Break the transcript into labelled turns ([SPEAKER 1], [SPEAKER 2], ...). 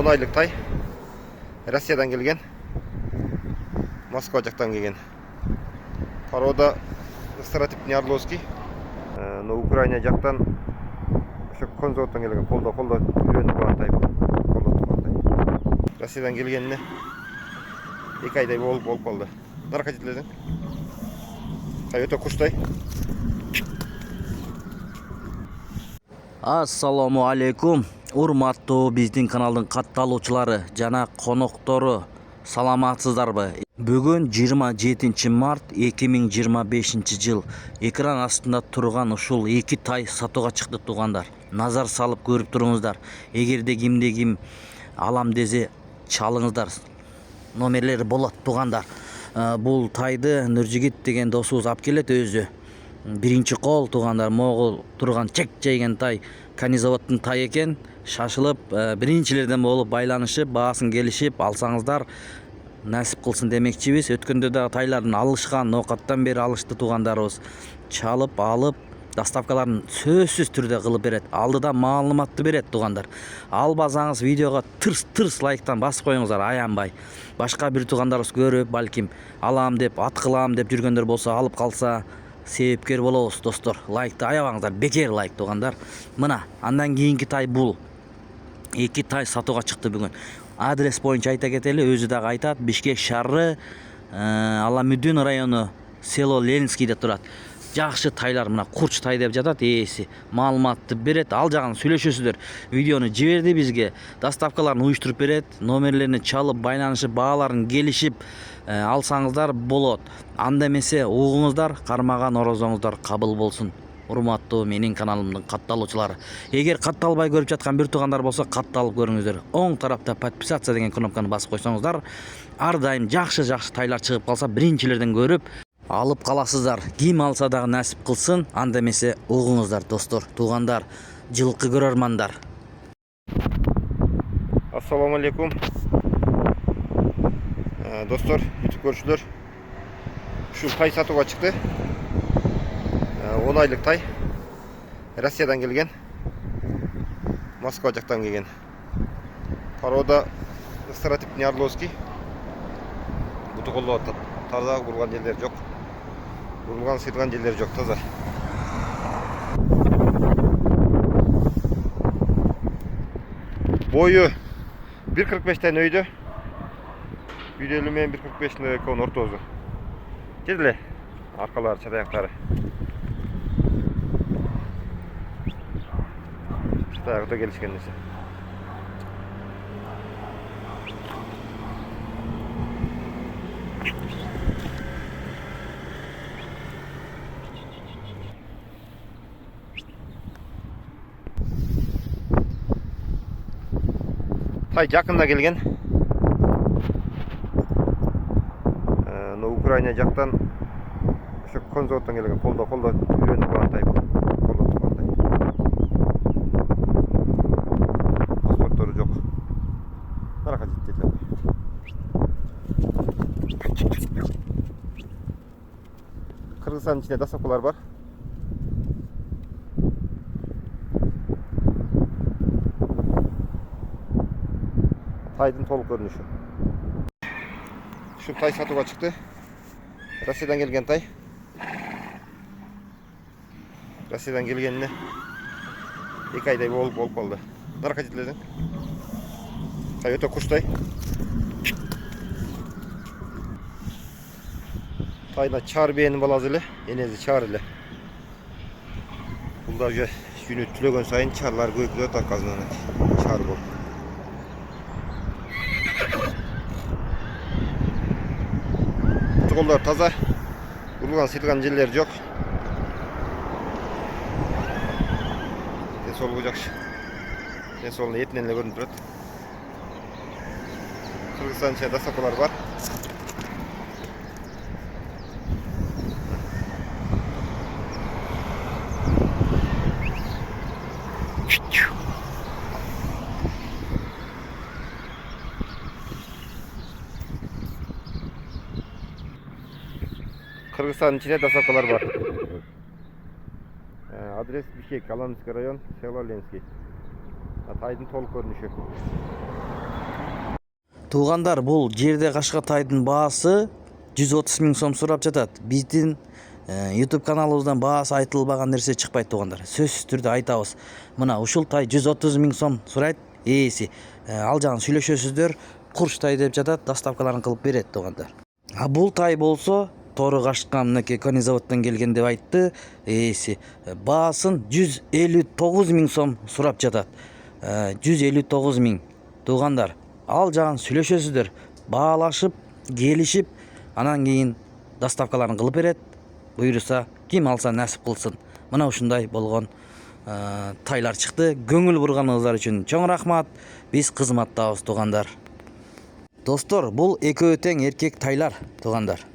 [SPEAKER 1] 10 aylık tay. Rusya'dan gelgen. Moskva jaktan kelgen. Paroda Stratip Nyarlovskiy. Ukraina jaktan şu konzorttan kelgen. Kolda үйрөнүп турган tay. Kolda турган tay. Rusya'dan kelgenine 2 ayday болуп калды. Нарка жетиледің? Өтө куштай.
[SPEAKER 2] Assalamu alaikum. Урматтуу биздин каналдын катталуучулары жана коноктору, саламатсыздарбы? Бүгүн 27 март 2025 жыл. Экран астында турган ушул 2 тай сатууга чыкты туугандар. Назар салып көрүп туруңуздар. Эгерде кимде ким алам десе чалыңыздар. Номерлери болот туугандар. Бул тайды Нуржигит деген досубуз алып келет өзү. Биринчи кол туугандар, могул турган чек жейген тай, канизаводдун тай экен. Шашылып, биринчилерден болуп байланышып, баасын келишип алсаңыздар насип кылсын демекчибиз. Өткөндө да тайлардын алышкан, ноокаттан бери алышты туугандарыбыз. Чалып, алып, доставкаларын сөзсүз түрдө кылып берет. Алдыда маалыматты берет туугандар. Албасаңыз видеого тырс лайктан басып коюңуздар аянбай. Башка бир туугандарыбыз көрүп, балким алам деп, ат кылам деп жүргөндөр болсо, алып калса себепкер болобуз достор. Лайкты аябаңыздар, бекер лайк туугандар. Мына андан кийинки тай бул. 2 тай сатууга чыкты бүгүн. Адрес боюнча айта кетели, өзү дагы айтат. Бишкек шаары, Аламүдүн району, село Ленинскийде турат. Жакшы тайлар, мына курч тай деп жатат ээси. Маалыматты берет, ал жагын сүйлөшөсүздөр. Видеону жиберди бизге. Доставкаларын уюштуруп берет. Номерлерини чалып, байланышып, бааларын келишип алсаңыздар болот. Анда эмесе угуңуздар, кармаган орозоңуздар кабыл болсун. Урматтуу менин каналымдын катталуучулары. Эгер катталбай көрүп жаткан бир туугандар болсо, катталып көрүңүздөр. Оң тарапта подписаться деген кнопканы басып койсоңуздар, ар дайым жакшы тайлар чыгып калса, биринчилерден көрүп алып каласыздар. Ким алса дагы насип кылсын, анда эмесе угуңуздар достор, туугандар, жылкы көрөрмандар.
[SPEAKER 1] Assalamu alaikum. Dostlar, YouTube görüşülür. Şu tay satuğa çıktı. 10 aylık tay. Rusya'dan gelgen. Moskva jaktan kelgen. Paroda Stratip Nyarlovskiy. Butu kollu taza kurulgan yerleri yok. Kurulgan sıyırgan yerleri yok, taza. Boyu 1.45'ten öydü. 1.50 men 1.45'in kon ortozu. Geldi. Arkaları, çatayakları. Çatayakta geliş kendisi. Tay yakında gelgen. Ukraina jaktan şu konzorttan gelgen. Kolda үйрөнүп турган tay. Kolda турган tay. Pasportları yok. Naraka жетти. Kırgızстанın içinde dostavkalar var. Taydın толук görünüşü. Şu tay satuğa çıktı. Rusya'dan gelgen tay. Rusya'dan gelgenine 2 ayday болуп калды. Narka жетиледің? Tay өтө куштay. Tayna çar beğeni balaz ile, enezi çar ile. Bunda günü tülögön sayın çarlar göykülüyor takazından. Çar bol. Kollar taza. Urulgan sıyırgan jelleri yok. Sol olacak. En solunda yetinenle görünüp duruyor. Kırgızstan'ın içinde dostavkalar var. Kırgızstan'ın içinde dostavkalar var. Adres Bişkek, Alamutski rayon, Selo Lenski. Taydın толук көрүнүшү.
[SPEAKER 2] Туугандар, бул жерде кашка тайдын баасы 130 000 сом сурап жатат. Биздин YouTube каналыбыздан баасы айтылбаган нерсе чыкпайт туугандар. Сөзсүз түрдө айтабыз. Мына ушул тай 130 000 сом сурайт. Ээси. Ал жагын сүйлөшөсүздөр. Курч тай деп жатат, доставкаларын кылып берет туугандар. А бул тай болсо тору кашкан мынакей конезаводдон келген деп айтты. Ээси. Баасын 159 000 сом сурап жатат. 159 000 туугандар. Ал жагын сүйлөшөсүздөр. Баалашып, келишип, анан кийин доставкаларын кылып берет. Буйруса, ким алса насип кылсын. Мына ушундай болгон тайлар чыкты. Көңүл бурганыңыздар үчүн чоң рахмат. Биз кызматтабыз туугандар. Достор, бул экөө тең эркек тайлар туугандар.